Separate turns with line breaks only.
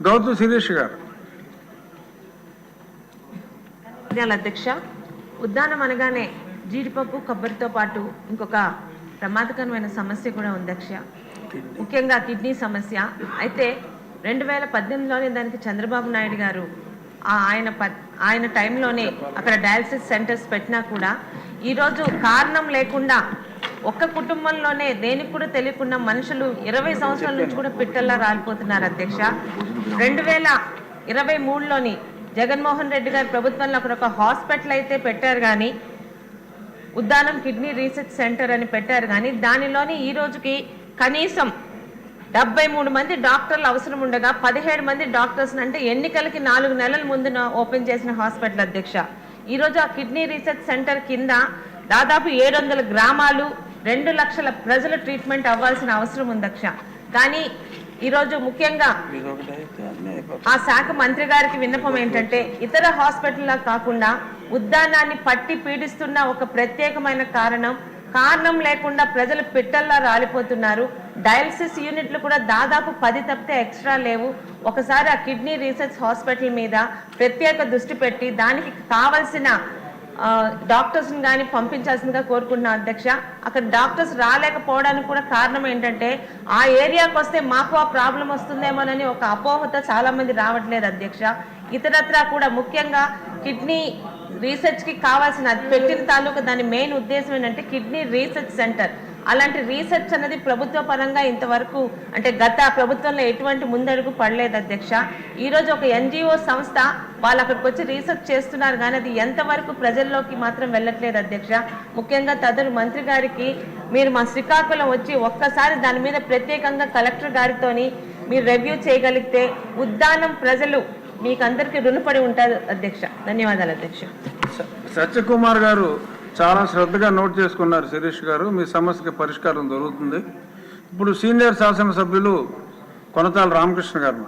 గౌతమ్ శిరీష్ గారు.
అధ్యక్ష, ఉద్దానం అనగానే జీడిపప్పు కొబ్బరితో పాటు ఇంకొక ప్రమాదకరమైన సమస్య కూడా ఉంది అధ్యక్ష, ముఖ్యంగా కిడ్నీ సమస్య. అయితే 2018లోనే దానికి చంద్రబాబు నాయుడు గారు ఆయన టైంలోనే అక్కడ డయాలసిస్ సెంటర్స్ పెట్టినా కూడా ఈరోజు కారణం లేకుండా ఒక్క కుటుంబంలోనే దేనికి కూడా తెలియకుండా మనుషులు 20 సంవత్సరాల నుంచి కూడా పిట్టల్లా రాలిపోతున్నారు అధ్యక్ష. 2023లోని జగన్మోహన్ రెడ్డి గారి ప్రభుత్వంలో అక్కడ ఒక హాస్పిటల్ అయితే పెట్టారు కానీ, ఉద్దానం కిడ్నీ రీసెర్చ్ సెంటర్ అని పెట్టారు కానీ దానిలోని ఈ రోజుకి కనీసం 73 మంది డాక్టర్లు అవసరం ఉండగా 17 మంది డాక్టర్స్ అంటే ఎన్నికలకి 4 నెలల ముందు ఓపెన్ చేసిన హాస్పిటల్ అధ్యక్ష. ఈరోజు ఆ కిడ్నీ రీసెర్చ్ సెంటర్ కింద దాదాపు 700 గ్రామాలు 2 లక్షల ప్రజల ట్రీట్మెంట్ అవ్వాల్సిన అవసరం ఉంది అధ్యక్ష. కానీ ఈరోజు ముఖ్యంగా ఆ శాఖ మంత్రి గారికి విన్నపం ఏంటంటే, ఇతర హాస్పిటల్లా కాకుండా ఉద్దానాన్ని పట్టి పీడిస్తున్న ఒక ప్రత్యేకమైన కారణం లేకుండా ప్రజలు పిట్టల్లా రాలిపోతున్నారు. డయాలసిస్ యూనిట్లు కూడా దాదాపు 10 తప్పితే ఎక్స్ట్రా లేవు. ఒకసారి ఆ కిడ్నీ రీసెర్చ్ హాస్పిటల్ మీద ప్రత్యేక దృష్టి పెట్టి దానికి కావాల్సిన డాక్టర్స్ని కానీ పంపించాల్సిందిగా కోరుకుంటున్నాం అధ్యక్ష. అక్కడ డాక్టర్స్ రాలేకపోవడానికి కూడా కారణం ఏంటంటే, ఆ ఏరియాకి వస్తే మాకు ఆ ప్రాబ్లం వస్తుందేమోనని ఒక అపోహతో చాలా మంది రావట్లేదు అధ్యక్ష. ఇతరత్రా కూడా ముఖ్యంగా కిడ్నీ రీసెర్చ్కి కావాల్సిన పెట్టిన తాలూకా దాని మెయిన్ ఉద్దేశం ఏంటంటే కిడ్నీ రీసెర్చ్ సెంటర్. అలాంటి రీసెర్చ్ అనేది ప్రభుత్వ పరంగా ఇంతవరకు అంటే గత ప్రభుత్వంలో ఎటువంటి ముందడుగు పడలేదు అధ్యక్ష. ఈరోజు ఒక NGO సంస్థ వాళ్ళు అక్కడికి వచ్చి రీసెర్చ్ చేస్తున్నారు కానీ అది ఎంతవరకు ప్రజల్లోకి మాత్రం వెళ్ళట్లేదు అధ్యక్ష. ముఖ్యంగా తదురు మంత్రి గారికి మీరు మా శ్రీకాకుళం వచ్చి ఒక్కసారి దాని మీద ప్రత్యేకంగా కలెక్టర్ గారితోని మీరు రివ్యూ చేయగలిగితే ఉద్దానం ప్రజలు మీకు అందరికీ రుణపడి ఉంటారు అధ్యక్ష. ధన్యవాదాలు అధ్యక్ష.
సత్యకుమార్ గారు చాలా శ్రద్ధగా నోట్ చేసుకున్నారు. శిరీష్ గారు, మీ సమస్యకి పరిష్కారం దొరుకుతుంది. ఇప్పుడు సీనియర్ శాసనసభ్యులు కొనతాల రామకృష్ణ గారు.